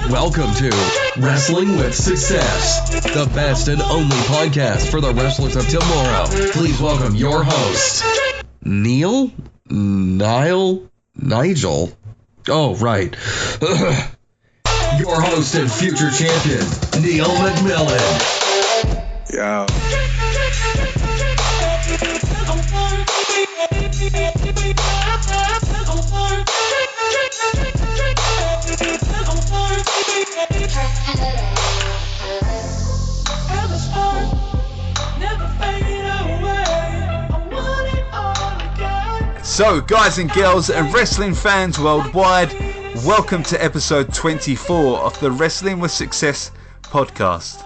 Welcome to Wrestling with Success, the best and only podcast for the wrestlers of tomorrow. Please welcome your host, Nigel? Oh, right. Your host and future champion, Neil McMillan. Yeah. So, guys and girls and wrestling fans worldwide, welcome to episode 24 of the Wrestling with Success podcast.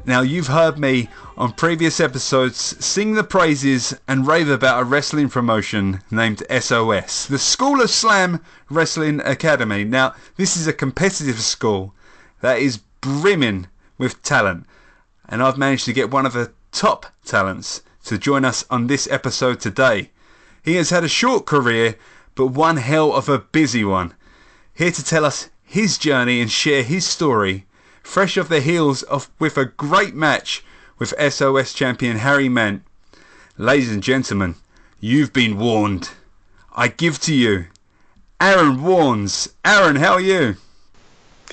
Now, you've heard me on previous episodes sing the praises and rave about a wrestling promotion named SOS, the School of Slam Wrestling Academy. Now, this is a competitive school that is brimming with talent, and I've managed to get one of the top talents to join us on this episode today. He has had a short career, but one hell of a busy one. Here to tell us his journey and share his story, fresh off the heels of with a great match with SOS champion Harry Mant. Ladies and gentlemen, you've been warned. I give to you Arron Warnes. Arron, how are you?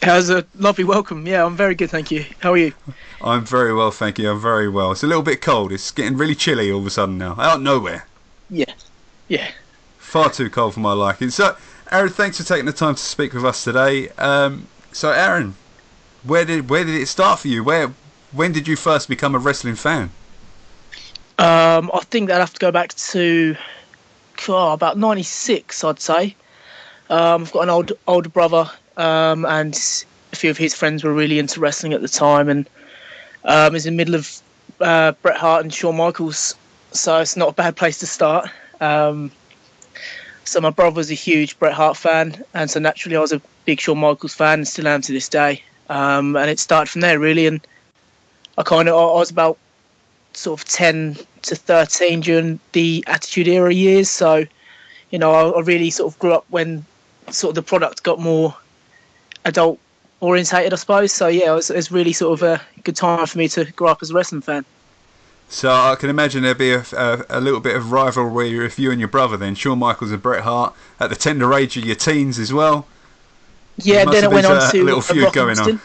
That was a lovely welcome. Yeah, I'm very good, thank you. How are you? I'm very well, thank you. I'm very well. It's a little bit cold. It's getting really chilly all of a sudden now. Out of nowhere. Yeah. Far too cold for my liking. So, Arron, thanks for taking the time to speak with us today. So, Arron, where did it start for you? When did you first become a wrestling fan? I think I'd have to go back to about 96, I'd say. I've got an older brother, and a few of his friends were really into wrestling at the time, and it was in the middle of Bret Hart and Shawn Michaels, so it's not a bad place to start. So my brother was a huge Bret Hart fan, and so naturally I was a big Shawn Michaels fan and still am to this day. And it started from there really, and I was about sort of 10 to 13 during the Attitude Era years, so you know I really sort of grew up when sort of the product got more adult orientated, I suppose. So yeah, it was really sort of a good time for me to grow up as a wrestling fan. So I can imagine there'd be a little bit of rivalry with you and your brother then, Shawn Michaels and Bret Hart, at the tender age of your teens as well. Yeah, then it went on to a little feud going on.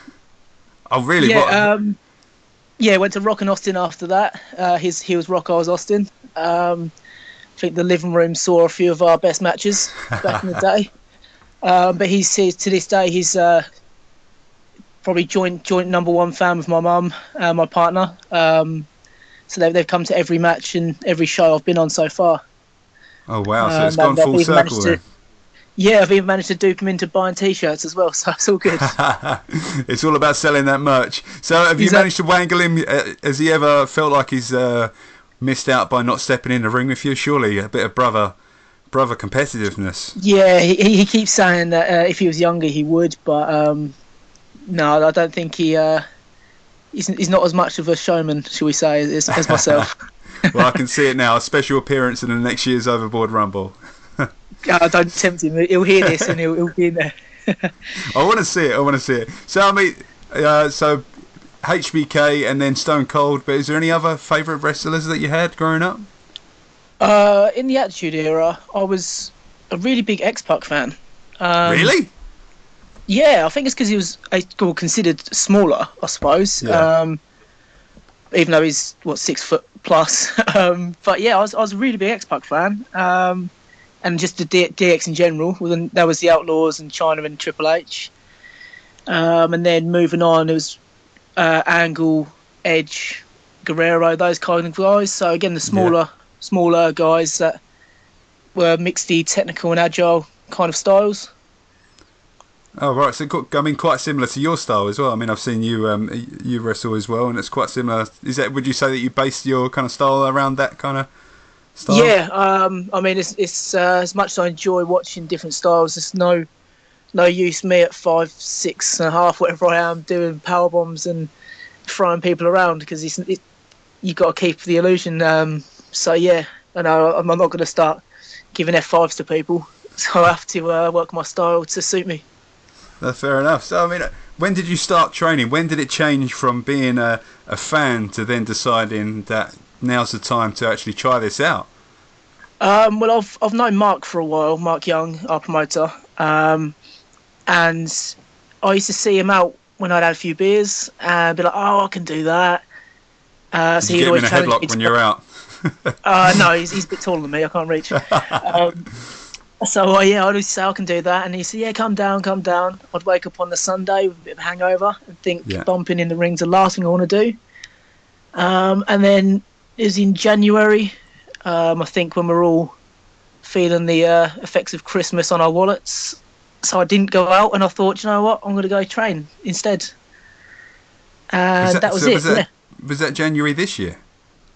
Oh really? Yeah, went to Rock and Austin after that. He was Rock, I was Austin. I think the living room saw a few of our best matches back in the day. But he's to this day he's probably joint number one fan with my mum, my partner. So they've come to every match and every show I've been on so far. Oh wow! So it's gone full circle then. Yeah, I've even managed to dupe him into buying T-shirts as well, so it's all good. It's all about selling that merch. So have you managed to wangle him? Has he ever felt like he's missed out by not stepping in the ring with you? Surely a bit of brother competitiveness. Yeah, he keeps saying that if he was younger he would, but no, I don't think he's not as much of a showman, shall we say, as myself. Well, I can see it now. A special appearance in the next year's Overboard Rumble. Don't tempt him. He'll hear this and he'll be in there. I want to see it. So, I mean, so HBK and then Stone Cold, but is there any other favourite wrestlers that you had growing up? In the Attitude Era, I was a really big X-Pac fan. Really? Yeah, I think it's because he was considered smaller, I suppose. Yeah. Even though he's 6 foot plus. But yeah, I was a really big X-Pac fan. And just the DX in general. There was the Outlaws and China and Triple H. And then moving on, it was Angle, Edge, Guerrero, those kind of guys. So again, the smaller guys that were mixed the technical and agile kind of styles. Oh right, so quite similar to your style as well. I mean, I've seen you wrestle as well, and it's quite similar. Would you say that you based your kind of style around that kind of style? Yeah, I mean, it's as much as I enjoy watching different styles, there's no use me at 5'6.5", whatever I am, doing power bombs and throwing people around because you got to keep the illusion. So yeah, I know I'm not going to start giving F5s to people, so I have to work my style to suit me. That's fair enough. So, I mean, when did you start training? When did it change from being a fan to then deciding that now's the time to actually try this out? Well, I've known Mark for a while, Mark Young, our promoter, and I used to see him out when I'd had a few beers and be like, "Oh, I can do that." So you get him in a headlock when you're out? No, he's a bit taller than me. I can't reach. So I always say I can do that, and he said, "Yeah, come down." I'd wake up on the Sunday with a bit of a hangover and think bumping in the ring's the last thing I want to do. And then it was in January. I think when we're all feeling the effects of Christmas on our wallets, so I didn't go out, and I thought, you know what, I'm going to go train instead. And that was it. Was that January this year?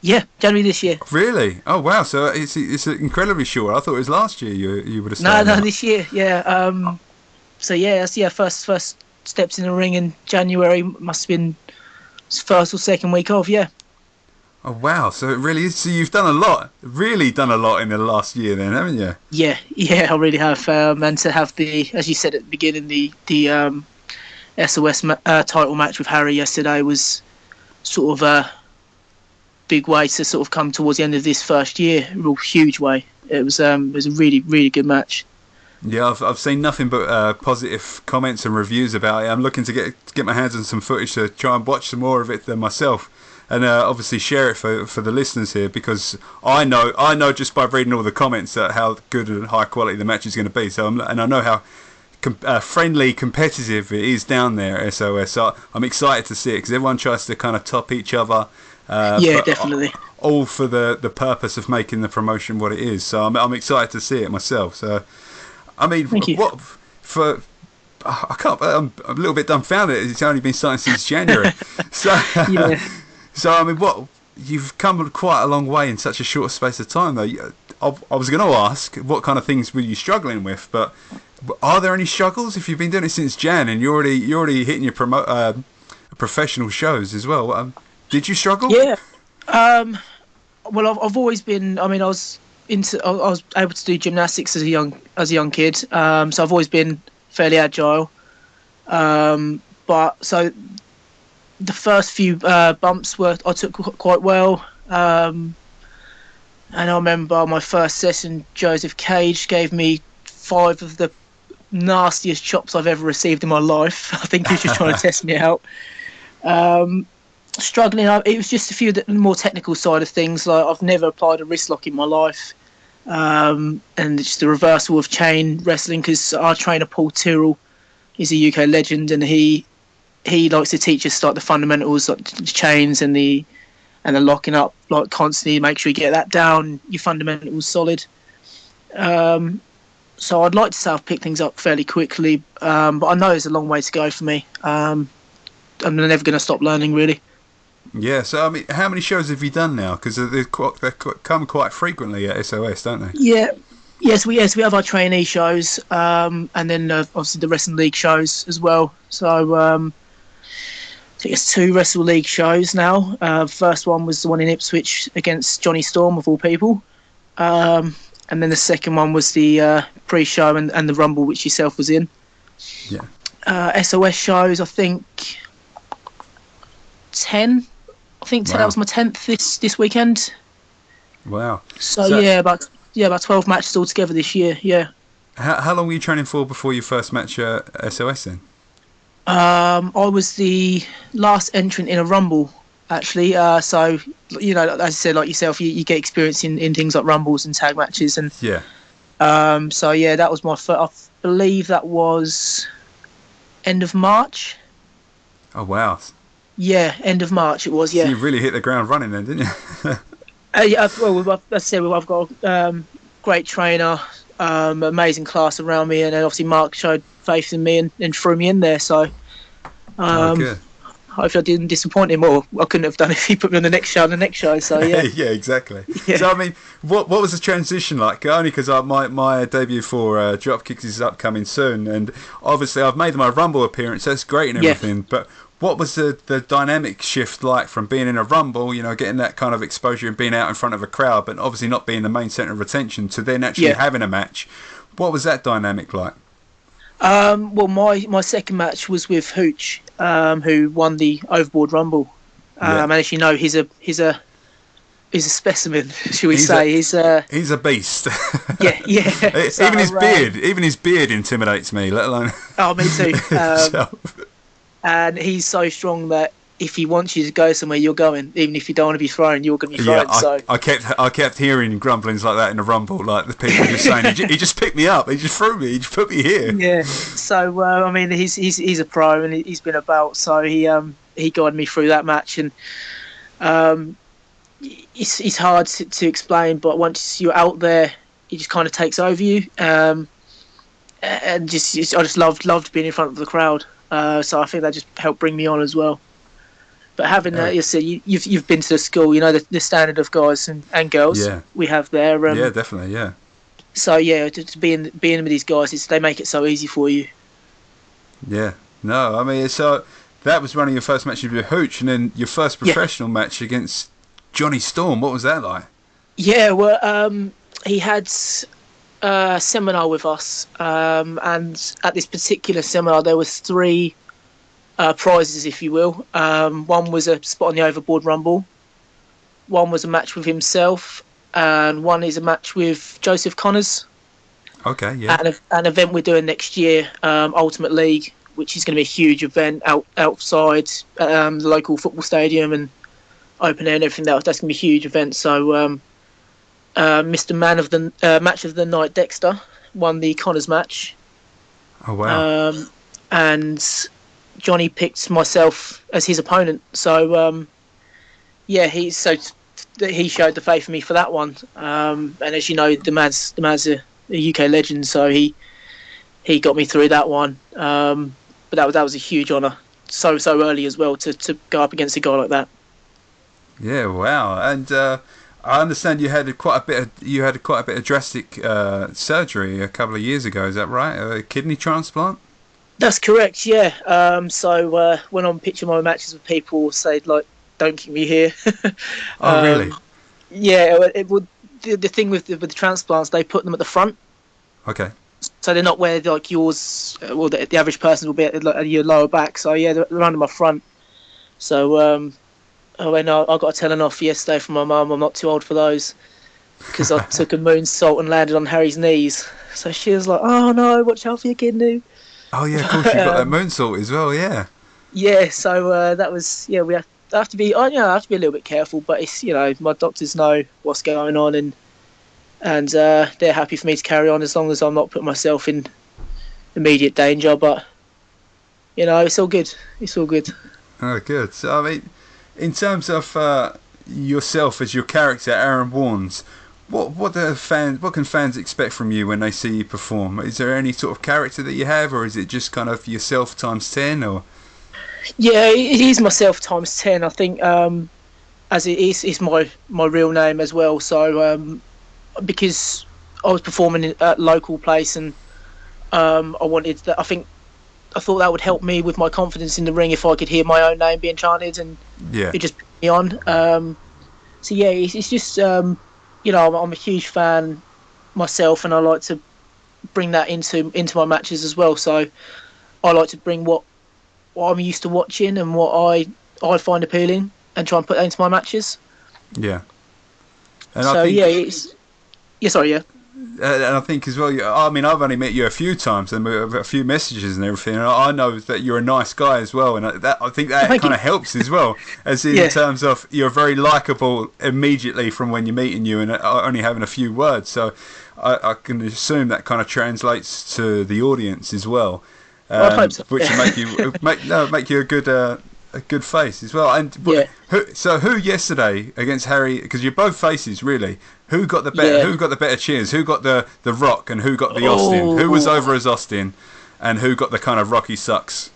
Yeah, January this year. Really? Oh wow! So it's incredibly short. I thought it was last year you would have started. No, this year. Yeah. So yeah, first steps in the ring in January. Must have been first or second week of. Yeah. Oh wow! So it really is. So you've done a lot, really done a lot in the last year, then, haven't you? Yeah, I really have. And to have the, as you said at the beginning, the SOS title match with Harry yesterday was sort of a big way to sort of come towards the end of this first year. A real huge way. It was a really, really good match. Yeah, I've seen nothing but positive comments and reviews about it. I'm looking to get my hands on some footage to try and watch some more of it than myself. And obviously share it for the listeners here, because I know just by reading all the comments how good and high quality the match is going to be. So and I know how friendly, competitive it is down there at SOS. So I'm excited to see it, because everyone tries to kind of top each other. Yeah, definitely. All for the purpose of making the promotion what it is. So I'm excited to see it myself. So I mean, what for? I can't. I'm a little bit dumbfounded. It's only been starting since January. So. Yeah. So, I mean, you've come quite a long way in such a short space of time, though. I was going to ask, what kind of things were you struggling with? But are there any struggles? If you've been doing it since Jan and you're already hitting your professional shows as well, did you struggle? Yeah. Well, I've always been. I mean, I was able to do gymnastics as a young kid. So I've always been fairly agile. But so. The first few bumps I took quite well, and I remember my first session, Joseph Cage gave me 5 of the nastiest chops I've ever received in my life. I think he was just trying to test me out. Struggling, it was just a few of the more technical side of things. Like I've never applied a wrist lock in my life, and just the reversal of chain wrestling, because our trainer Paul Tyrrell is a UK legend, and he likes to teach us like the fundamentals, like the chains and the locking up, like constantly make sure you get that down, your fundamentals solid. So I'd like to say I've picked things up fairly quickly, but I know there's a long way to go for me. I'm never going to stop learning, really. Yeah. So I mean, how many shows have you done now? Because they come quite frequently at SOS, don't they? Yeah. Yes, we have our trainee shows, and then obviously the Wrestling League shows as well. So. I think it's 2 Wrestle League shows now. First one was the one in Ipswich against Johnny Storm, of all people. And then the second one was the pre-show and the Rumble, which yourself was in. Yeah. SOS shows, I think 10. I think 10. Wow. That was my 10th this weekend. Wow. So yeah, about 12 matches altogether this year. Yeah. How long were you training for before your first match at SOS then? I was the last entrant in a Rumble, actually. So, you know, as I said, like yourself, you get experience in things like Rumbles and tag matches. And yeah. So, yeah, that was my first. I believe that was end of March. Oh, wow. Yeah, end of March it was, yeah. So you really hit the ground running then, didn't you? Yeah, well, as I said, I've got a great trainer, amazing class around me, and obviously Mark showed faith in me and threw me in there. So hopefully I didn't disappoint him, or I couldn't have done if he put me on the next show. So yeah. Yeah, exactly. Yeah. So I mean, what was the transition like? Only because my debut for Dropkicks is upcoming soon, and obviously I've made my Rumble appearance. That's great and everything, but what was the dynamic shift like from being in a Rumble, you know, getting that kind of exposure and being out in front of a crowd, but obviously not being the main centre of attention, to then actually having a match? What was that dynamic like? Well, my second match was with Hooch, who won the Overboard Rumble. And as you know, he's a specimen, shall we say? He's a beast. Yeah. So, even his beard intimidates me, let alone. Oh, me too. And he's so strong that if he wants you to go somewhere, you're going. Even if you don't want to be thrown, you're going to be thrown. Yeah, I kept hearing grumblings like that in the Rumble, like the people just saying, "He just picked me up. He just threw me. He just put me here." Yeah. So I mean, he's a pro and he's been about. So he guided me through that match, and it's hard to explain, but once you're out there, it just kind of takes over you. And I just loved being in front of the crowd. So I think that just helped bring me on as well. But having you said you've been to the school, you know the standard of guys and girls we have there. Yeah, definitely, yeah. So yeah, to being with these guys, they make it so easy for you. Yeah, no, I mean, so that was one of your first matches with Hooch, and then your first professional match against Johnny Storm. What was that like? Yeah, well, he had a seminar with us, and at this particular seminar there was 3 prizes, if you will. One was a spot on the Overboard Rumble, one was a match with himself, and one is a match with Joseph Connors. Okay, yeah. At an event we're doing next year, Ultimate League, which is going to be a huge event outside the local football stadium and open air and everything. That's going to be a huge event. So Mr. Man of the match of the night, Dexter, won the Connors match. Oh wow! And Johnny picked myself as his opponent. So he showed the faith in me for that one. And as you know, the man's a UK legend, so he got me through that one. But that was a huge honour. So early as well to go up against a guy like that. Yeah, wow. And I understand you had quite a bit of drastic surgery a couple of years ago. Is that right? A kidney transplant? That's correct. Yeah. So when I'm pitching my matches with people, say like, "Don't keep me here." Oh, really? Yeah. It would. The thing with the transplants, they put them at the front. Okay. So they're not where like yours. Well, the average person will be at your lower back. So yeah, they're under my front. So I got a telling off yesterday from my mum. I'm not too old for those, because I took a moonsault and landed on Harry's knees. So she was like, "Oh no, watch out for your kidney." Oh yeah, of course you got that moonsault as well. Yeah. Yeah. So that was we have to be. I have to be a little bit careful, but it's my doctors know what's going on and they're happy for me to carry on as long as I'm not putting myself in immediate danger. But it's all good. It's all good. Oh, good. So I mean, in terms of yourself as your character, Arron Warnes, what can fans expect from you when they see you perform? Is there any sort of character that you have, or is it just kind of yourself times 10? Or yeah, it is myself times 10. I think as it is, it's my real name as well. So because I was performing at a local place, and I wanted that. I thought that would help me with my confidence in the ring if I could hear my own name being chanted, and it just put me on. So yeah, it's just I'm a huge fan myself, and I like to bring that into my matches as well. So I like to bring what I'm used to watching and what I find appealing, and try and put that into my matches. Yeah. And so and I think as well, I mean, I've only met you a few times and a few messages and everything, and I know that you're a nice guy as well, and I think that kind of helps as well, as in terms of you're very likeable immediately from when you're meeting you and only having a few words, so I can assume that kind of translates to the audience as well, I hope so. Which will make you a good face as well. And who yesterday against Harry, because you're both faces really, who got the better cheers? Who got the Rock and who got the Austin? Who was over as Austin, and who got the kind of Rocky sucks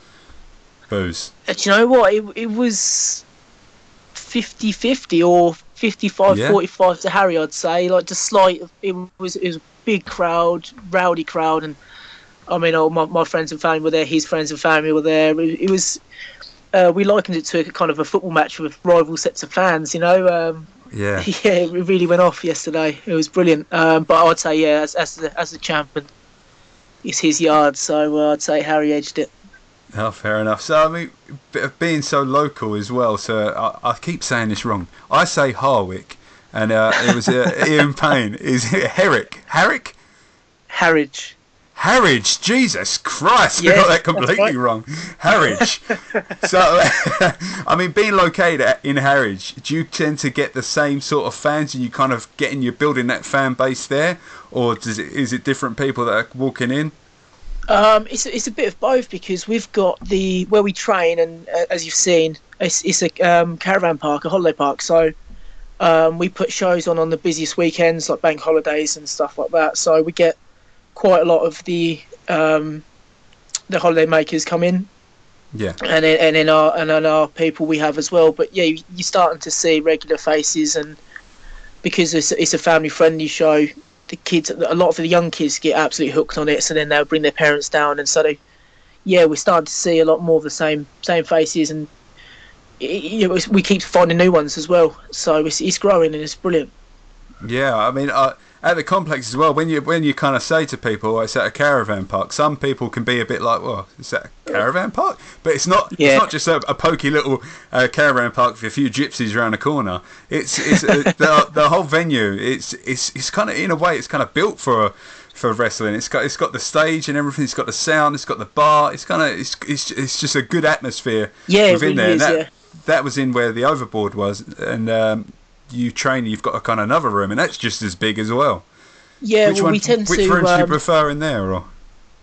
boos? Do you know what? It was 50-50 or 55-45 to Harry, I'd say. Like just slight. It was a big crowd, rowdy crowd, and I mean, all my friends and family were there. His friends and family were there. It was. We likened it to a kind of a football match with rival sets of fans, Yeah, it really went off yesterday. It was brilliant. But I'd say, as the champion, it's his yard, so I'd say Harry edged it. Oh, fair enough. So, I mean, being so local as well, so I keep saying this wrong. I say Harwich, and it was Ian Payne. Is it Herrick? Harwich? Harwich. Harwich, Jesus Christ, Yeah, I got that completely wrong. Harwich. So, I mean, being located in Harwich, do you tend to get the same sort of fans? And you kind of you're building that fan base there, or is it different people that are walking in? It's a bit of both, because we've got where we train, and as you've seen, it's a caravan park, a holiday park. So we put shows on the busiest weekends, like bank holidays and stuff like that. So we get quite a lot of the holiday makers come in, and then our people we have as well. But yeah, you're starting to see regular faces, and because it's a family friendly show, a lot of the young kids get absolutely hooked on it. So then they'll bring their parents down, and so we're starting to see a lot more of the same faces, and we keep finding new ones as well. So it's growing, and it's brilliant. Yeah, I mean, at the complex as well, when you kind of say to people, it's at a caravan park, some people can be a bit like, well, is that a caravan park? But it's not. Yeah. It's not just a pokey little caravan park with a few gypsies around the corner. It's the whole venue. It's kind of, in a way, it's kind of built for wrestling. It's got the stage and everything. It's got the sound. It's got the bar. It's kind of it's just a good atmosphere. Yeah, within it really there. Is, that was in where the overboard was, and you've got a kind of another room, and that's just as big as well. Yeah, which we tend to. Which rooms do you prefer in there, or?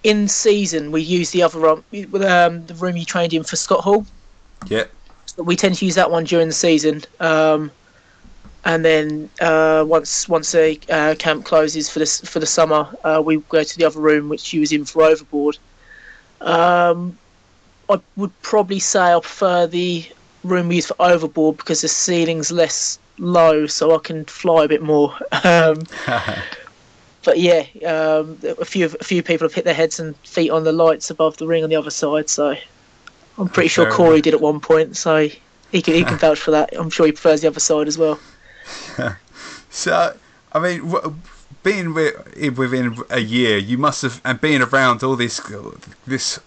In season, we use the other room, the room you trained in for Scott Hall. Yeah. So we tend to use that one during the season, and then once a camp closes for the summer, we go to the other room which you was in for overboard. I would probably say I prefer the room we use for overboard, because the ceiling's less low, so I can fly a bit more. But yeah, a few people have hit their heads and feet on the lights above the ring on the other side. So I'm pretty sure Corey did at one point. So he can vouch for that. I'm sure he prefers the other side as well. So I mean, being within a year, you must have, and being around all this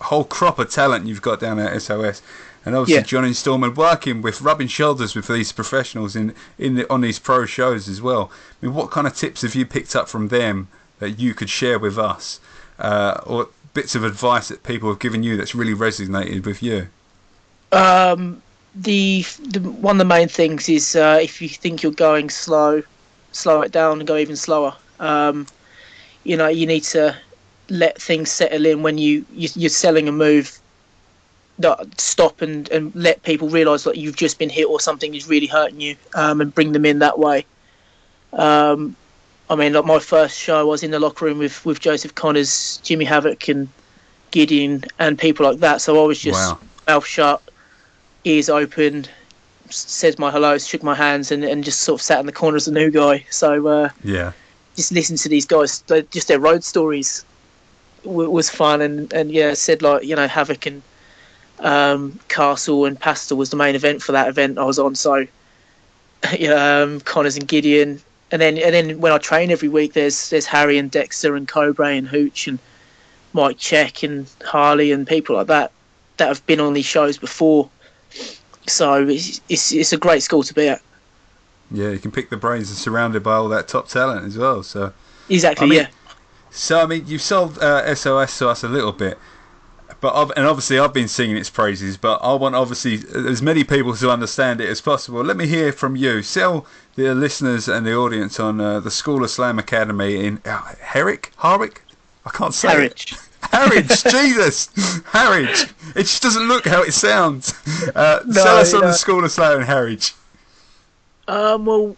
whole crop of talent you've got down at SOS. And obviously, Johnny Storman working with, rubbing shoulders with these professionals on these pro shows as well. I mean, what kind of tips have you picked up from them that you could share with us, or bits of advice that people have given you that's really resonated with you? The one of the main things is, if you think you're going slow it down and go even slower. You need to let things settle in when you're selling a move. Stop and let people realise that you've just been hit or something is really hurting you, and bring them in that way. I mean, like my first show, I was in the locker room with Joseph Connors, Jimmy Havoc and Gideon and people like that. So I was just mouth shut, ears open, said my hellos, shook my hands, and just sort of sat in the corner as a new guy. So just listen to these guys, just their road stories was fun, and said, like, Havoc and Castle and Pastel was the main event for that event I was on. So Connors and Gideon, and then when I train every week, there's Harry and Dexter and Cobra and Hooch and Mike Check and Harley and people like that have been on these shows before. So it's a great school to be at. Yeah, you can pick the brains and surrounded by all that top talent as well. So exactly, So I mean, you've sold SOS to us a little bit. But obviously I've been singing its praises, but I want obviously as many people to understand it as possible. Let me hear from you. Sell the listeners and the audience on the School of Slam Academy in Harwich? I can't say Harwich. Harwich, Jesus, Harwich. It just doesn't look how it sounds. Sell us on the School of Slam in Harwich. Well,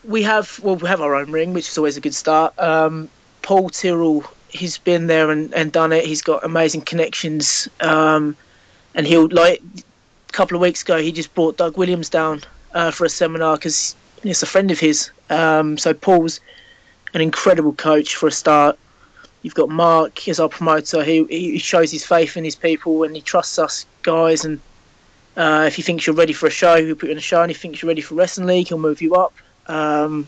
we have our own ring, which is always a good start. Paul Tyrrell, he's been there and done it. He's got amazing connections, and he'll, like, a couple of weeks ago, he just brought Doug Williams down for a seminar because it's a friend of his. So Paul's an incredible coach for a start. You've got Mark as our promoter. He shows his faith in his people and he trusts us guys. And if he thinks you're ready for a show, he'll put you in a show. And if he thinks you're ready for Wrestling League, he'll move you up. And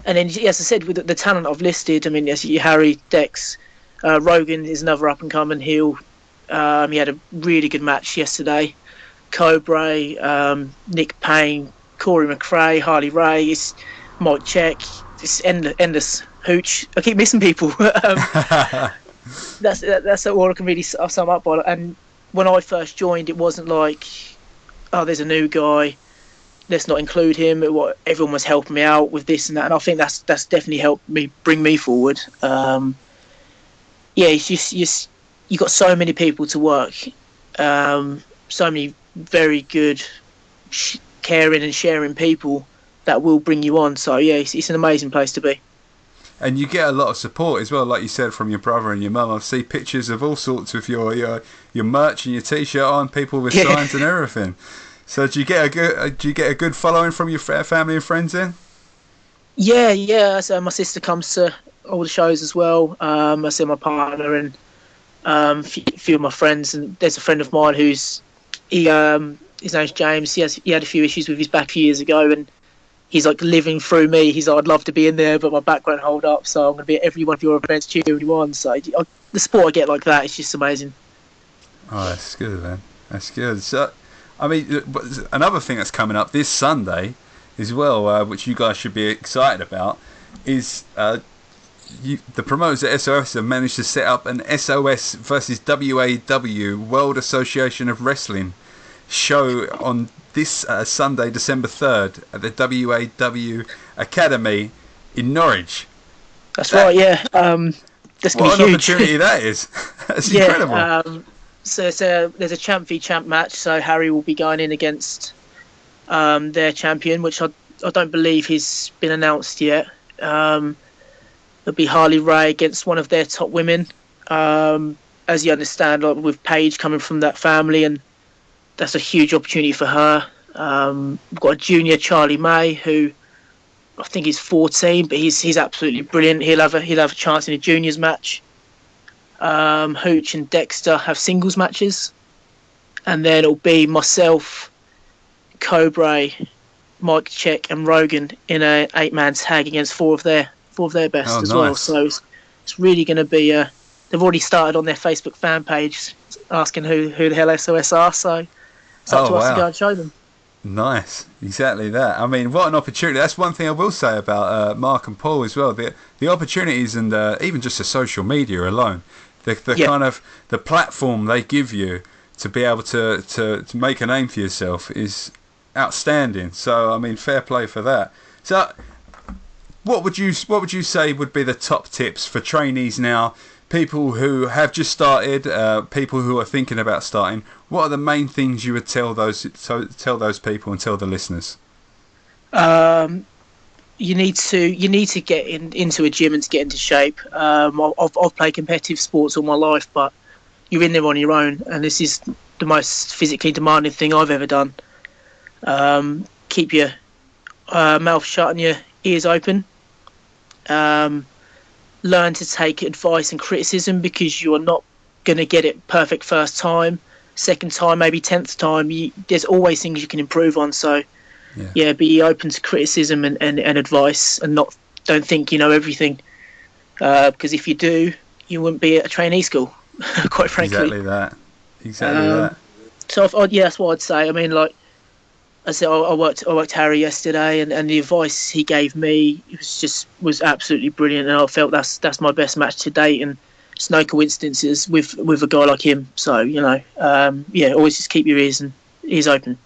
then, as I said, with the talent I've listed, I mean, as Harry, Dex, Rogan is another up-and-coming heel. He had a really good match yesterday. Cobra, Nick Payne, Corey McRae, Harley Ray, Mike Check. It's endless hooch. I keep missing people. That's all I can really sum up by. And when I first joined, it wasn't like, oh, there's a new guy, let's not include him. Everyone was helping me out with this and that, and I think that's definitely helped me bring me forward. It's just you got so many people to work, so many very good, caring and sharing people that will bring you on. So yeah, it's an amazing place to be. And you get a lot of support as well, like you said, from your brother and your mum. I see pictures of all sorts of your merch and your T-shirt on, people with signs and everything. So do you get a good following from your family and friends then? Yeah. So my sister comes to all the shows as well. I see my partner and a few of my friends, and there's a friend of mine his name's James. He had a few issues with his back a few years ago, and he's like living through me. He's like, I'd love to be in there, but my back won't hold up, so I'm going to be at every one of your events cheering you on. So the support I get like that is just amazing. Oh, that's good, man. That's good. So, I mean, another thing that's coming up this Sunday as well, which you guys should be excited about, is the promoters at SOS have managed to set up an SOS versus WAW, World Association of Wrestling, show on this Sunday, December 3rd, at the WAW Academy in Norwich. That's right, yeah. That's going to be huge. What an opportunity that is. That's incredible. So there's a champ v champ match, so Harry will be going in against their champion, which I don't believe he's been announced yet. There'll be Harley Ray against one of their top women. As you understand, like, with Paige coming from that family, and that's a huge opportunity for her. We've got a junior, Charlie May, who I think he's 14, but he's absolutely brilliant. He'll have a chance in a juniors match. Hooch and Dexter have singles matches, and then it'll be myself, Cobra, Mike Check, and Rogan in a 8-man tag against four of their best as well. So it's really going to be. They've already started on their Facebook fan page asking who the hell SOS are. So it's up to us to go and show them. Nice, exactly that. I mean, what an opportunity. That's one thing I will say about Mark and Paul as well. The opportunities and even just the social media alone, the kind of the platform they give you to be able to make a name for yourself is outstanding. So I mean, fair play for that. So what would you say would be the top tips for trainees now? People who have just started, people who are thinking about starting. What are the main things you would tell those people and tell the listeners? You need to get into a gym and to get into shape. I've played competitive sports all my life, but you're in there on your own, and this is the most physically demanding thing I've ever done. Keep your mouth shut and your ears open. Learn to take advice and criticism, because you are not going to get it perfect first time, second time, maybe 10th time. There's always things you can improve on. So be open to criticism and advice, and don't think you know everything, because if you do, you wouldn't be at a trainee school. Quite frankly. Exactly that. So that's what I'd say. I mean, like I said, I worked Harry yesterday, and the advice he gave me was absolutely brilliant, and I felt that's my best match to date, and it's no coincidences with a guy like him. So always just keep your ears open.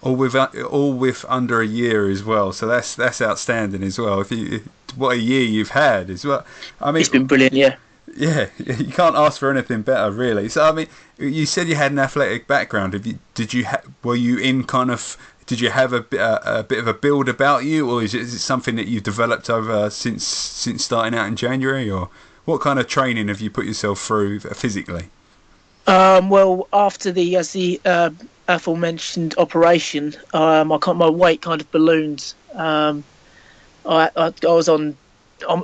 All with under a year as well, so that's outstanding as well. What a year you've had as well. I mean, it's been brilliant, yeah. Yeah, you can't ask for anything better, really. So I mean, you said you had an athletic background. Did you have a bit of a build about you, or is it something that you've developed over since starting out in January, or what kind of training have you put yourself through physically? Well, after the aforementioned operation, my weight kind of ballooned. I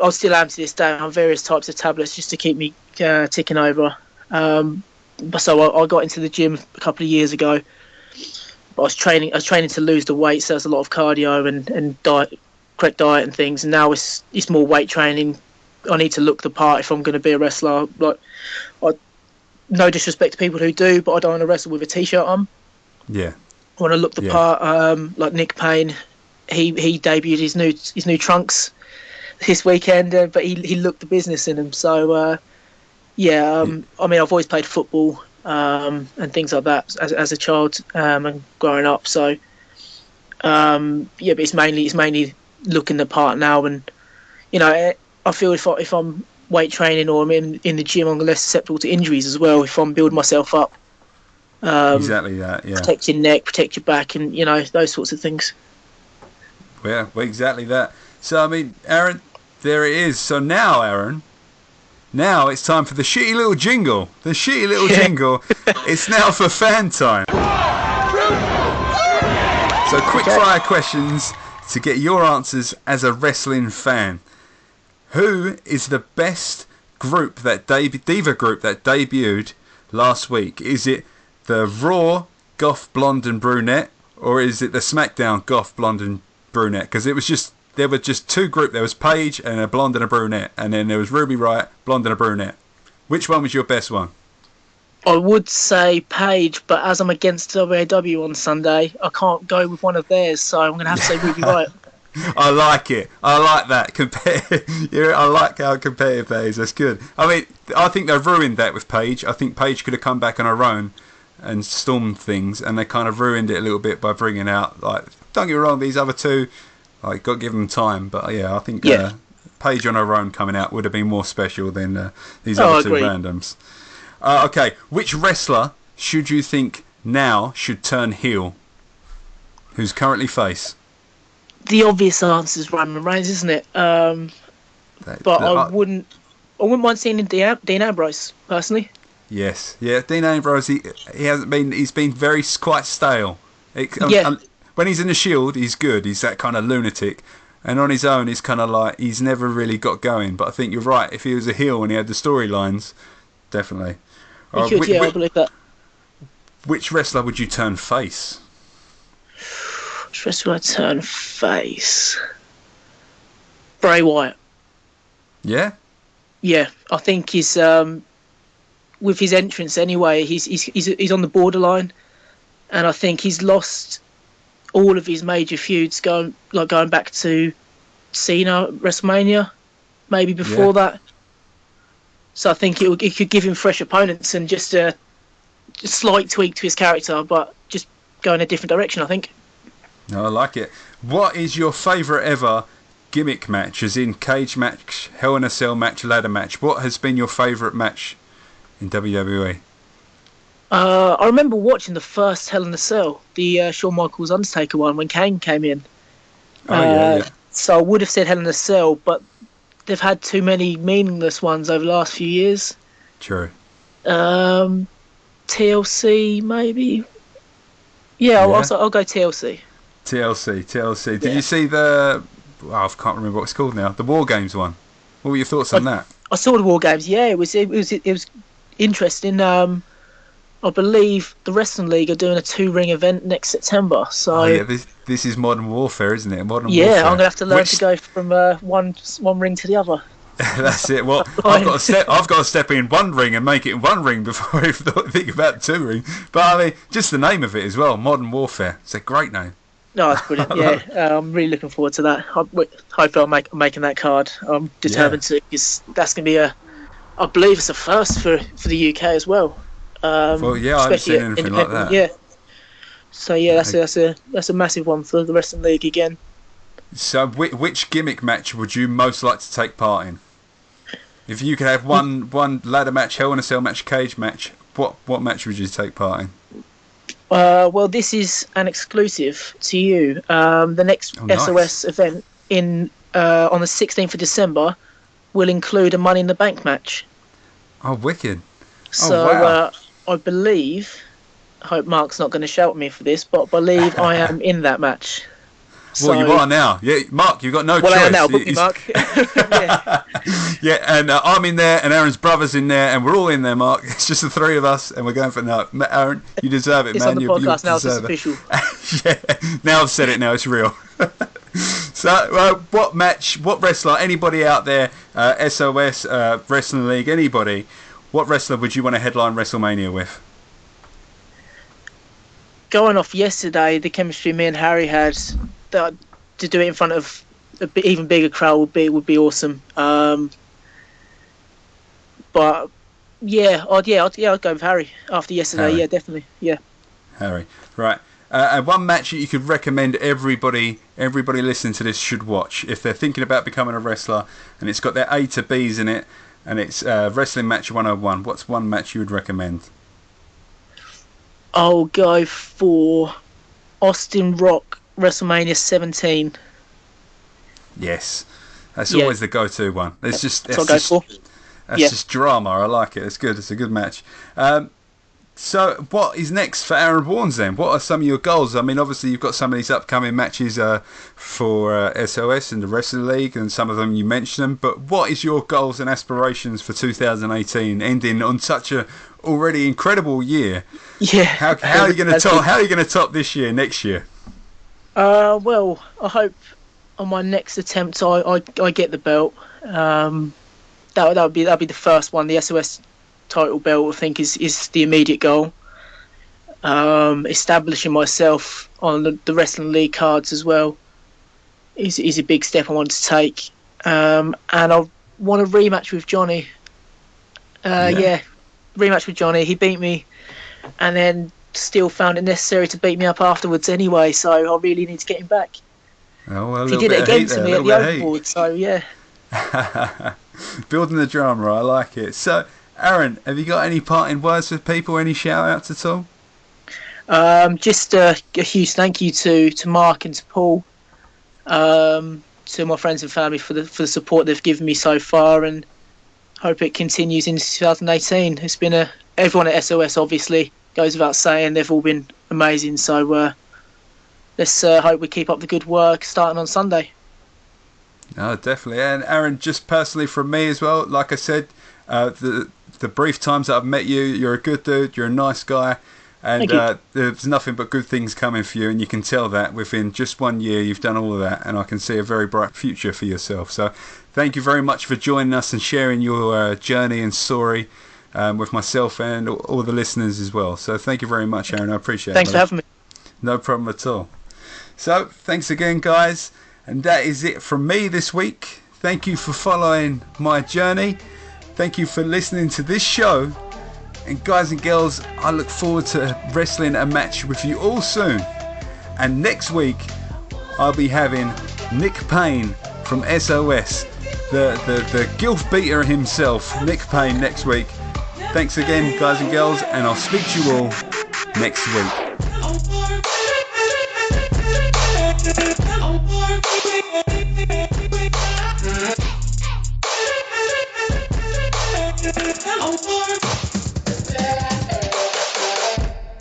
still am to this day on various types of tablets just to keep me ticking over. So I got into the gym a couple of years ago. I was training to lose the weight, so there's a lot of cardio and diet, correct diet and things. And now it's more weight training, I need to look the part if I'm going to be a wrestler. Like, no disrespect to people who do, but I don't want to wrestle with a t-shirt on. Yeah. I want to look the part. Like Nick Payne, he debuted his new trunks this weekend, but he looked the business in them. So I mean, I've always played football and things like that as a child and growing up. So but it's mainly looking the part now, and I feel if I'm weight training or I'm in the gym, I'm less susceptible to injuries as well. If I'm building myself up, exactly that. Yeah, protect your neck, protect your back, and those sorts of things. Yeah, well, exactly that. So I mean, Arron, there it is. So now, Arron, it's time for the shitty little jingle. The shitty little jingle. It's now for fan time. So quick fire questions to get your answers as a wrestling fan. Who is the best group diva group that debuted last week? Is it the Raw Goth Blonde and Brunette, or is it the SmackDown Goth Blonde and Brunette? Because there were just two groups. There was Paige and a blonde and a brunette, and then there was Ruby Riott, blonde and a brunette. Which one was your best one? I would say Paige, but as I'm against WAW on Sunday, I can't go with one of theirs, so I'm going to have to say Ruby Riott. I like it. I like that. I like how competitive that is. That's good. I mean, I think they ruined that with Paige. I think Paige could have come back on her own and stormed things, and they kind of ruined it a little bit by bringing out, like, don't get me wrong, these other two, like, got to give them time. But yeah, I think Paige on her own coming out would have been more special than these other two randoms. Okay, which wrestler should you think now should turn heel? Who's currently face? The obvious answer is Roman Reigns, isn't it? But I wouldn't mind seeing Dean Ambrose personally. Yes, yeah, Dean Ambrose. He hasn't been. He's been quite stale. When he's in the Shield, he's good. He's that kind of lunatic, and on his own, he's kind of like he's never really got going. But I think you're right. If he was a heel and he had the storylines, definitely. I believe that. Which wrestler would you turn face? Which wrestler would I turn face? Bray Wyatt. Yeah. Yeah, I think he's with his entrance anyway. He's on the borderline, and I think he's lost all of his major feuds going back to Cena WrestleMania, maybe before that. So I think it could give him fresh opponents and just a slight tweak to his character, but just go in a different direction, I think. No, I like it. What is your favourite ever gimmick match, as in cage match, Hell in a Cell match, ladder match? What has been your favourite match in WWE? I remember watching the first Hell in a Cell, the Shawn Michaels Undertaker one, when Kane came in. So I would have said Hell in a Cell, but they've had too many meaningless ones over the last few years. True. TLC, maybe? Yeah. I'll go TLC. TLC. Did you see the... I can't remember what it's called now. The War Games one. What were your thoughts on that? I saw the War Games. Yeah, it was interesting. I believe the Wrestling League are doing a 2-ring event next September. So this is Modern Warfare, isn't it? Modern Warfare. I'm gonna have to learn to go from one ring to the other. That's it. Well, I've got to step in one ring and make it one ring before I think about 2 rings. But I mean, just the name of it as well, Modern Warfare. It's a great name. No, it's brilliant. Yeah, I'm really looking forward to that. Hopefully I'm making that card. I'm determined to, because that's going to be I believe it's a first for the UK as well. I haven't seen anything like that. Yeah. So that's a massive one for the Wrestling League again. So which gimmick match would you most like to take part in? If you could have one ladder match, Hell in a Cell match, cage match, what match would you take part in? Well, this is an exclusive to you. The next SOS event on the 16th of December will include a Money in the Bank match. Oh, wicked. So wow. I believe, I hope Mark's not going to shout at me for this, but I believe I am in that match. Well, you are now. Yeah, Mark, you've got no choice. Well, I am now, book me, Mark. Yeah, and I'm in there, and Aaron's brother's in there, and we're all in there, Mark. It's just the 3 of us, and we're going for it now. Aaron, you deserve it, it's man. It's on the podcast now, so it's official. Yeah, now I've said it, now it's real. So, what wrestler, anybody out there, SOS, Wrestling League, anybody, what wrestler would you want to headline WrestleMania with? Going off yesterday, the chemistry me and Harry had, to do it in front of an even bigger crowd would be awesome. But yeah, I'd go with Harry after yesterday. Harry. Yeah, definitely. Yeah. Harry, right. And one match that you could recommend everybody listening to this should watch if they're thinking about becoming a wrestler, and it's got their A to B's in it, and it's Wrestling Match 101. What's one match you would recommend? I'll go for Austin Rock WrestleMania 17. Yes, that's always the go-to one. It's just that's just drama. I like it. It's good. It's a good match. So what is next for Arron Warnes then? What are some of your goals? I mean, obviously you've got some of these upcoming matches for SOS and the Wrestling League, and some of them you mentioned them. But what is your goals and aspirations for 2018, ending on such a already incredible year? Yeah. How are you going to top? How are you going to top this year? Next year? Well, I hope on my next attempt I get the belt. That'd be the first one. The SOS title belt, I think, is the immediate goal. Establishing myself on the Wrestling League cards as well is a big step I want to take. And I want a rematch with Johnny. Rematch with Johnny. He beat me, and then still found it necessary to beat me up afterwards anyway. So I really need to get him back. Oh, well, he did it again to me at the overboard. So yeah. Building the drama, I like it. So, Arron, have you got any parting words for people? Any shout outs at all? Just a huge thank you to Mark and to Paul, to my friends and family for the support they've given me so far, and hope it continues into 2018. It's been everyone at SOS obviously goes without saying, they've all been amazing. So let's hope we keep up the good work starting on Sunday. No, definitely. And Arron, just personally from me as well, like I said, the brief times that I've met you, you're a good dude, you're a nice guy, and there's nothing but good things coming for you, and you can tell that within just 1 year you've done all of that, and I can see a very bright future for yourself. So thank you very much for joining us and sharing your journey and story with myself and all the listeners as well. So thank you very much, Arron. I appreciate it. Thanks for having me. No problem at all. So thanks again, guys. And that is it from me this week. Thank you for following my journey. Thank you for listening to this show. And guys and girls, I look forward to wrestling a match with you all soon. And next week, I'll be having Nick Payne from SOS, the gilf beater himself, Nick Payne, next week. Thanks again, guys and girls, and I'll speak to you all next week.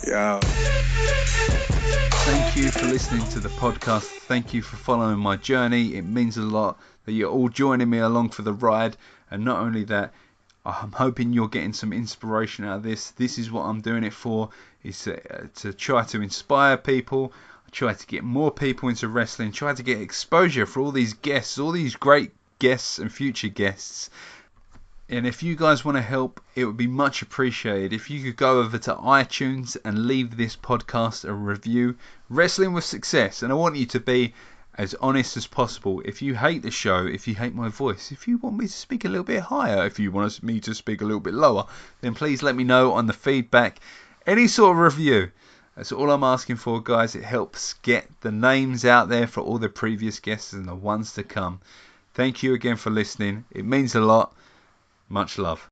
Yeah. Thank you for listening to the podcast. Thank you for following my journey. It means a lot that you're all joining me along for the ride. And not only that, I'm hoping you're getting some inspiration out of this. This is what I'm doing it for, is to try to inspire people. I try to get more people into wrestling, try to get exposure for all these guests, all these great guests and future guests. And if you guys want to help, it would be much appreciated if you could go over to iTunes and leave this podcast a review, Wrestling with Success. And I want you to be as honest as possible. If you hate the show, if you hate my voice, if you want me to speak a little bit higher, if you want me to speak a little bit lower, then please let me know on the feedback. Any sort of review. That's all I'm asking for, guys. It helps get the names out there for all the previous guests and the ones to come. Thank you again for listening. It means a lot. Much love.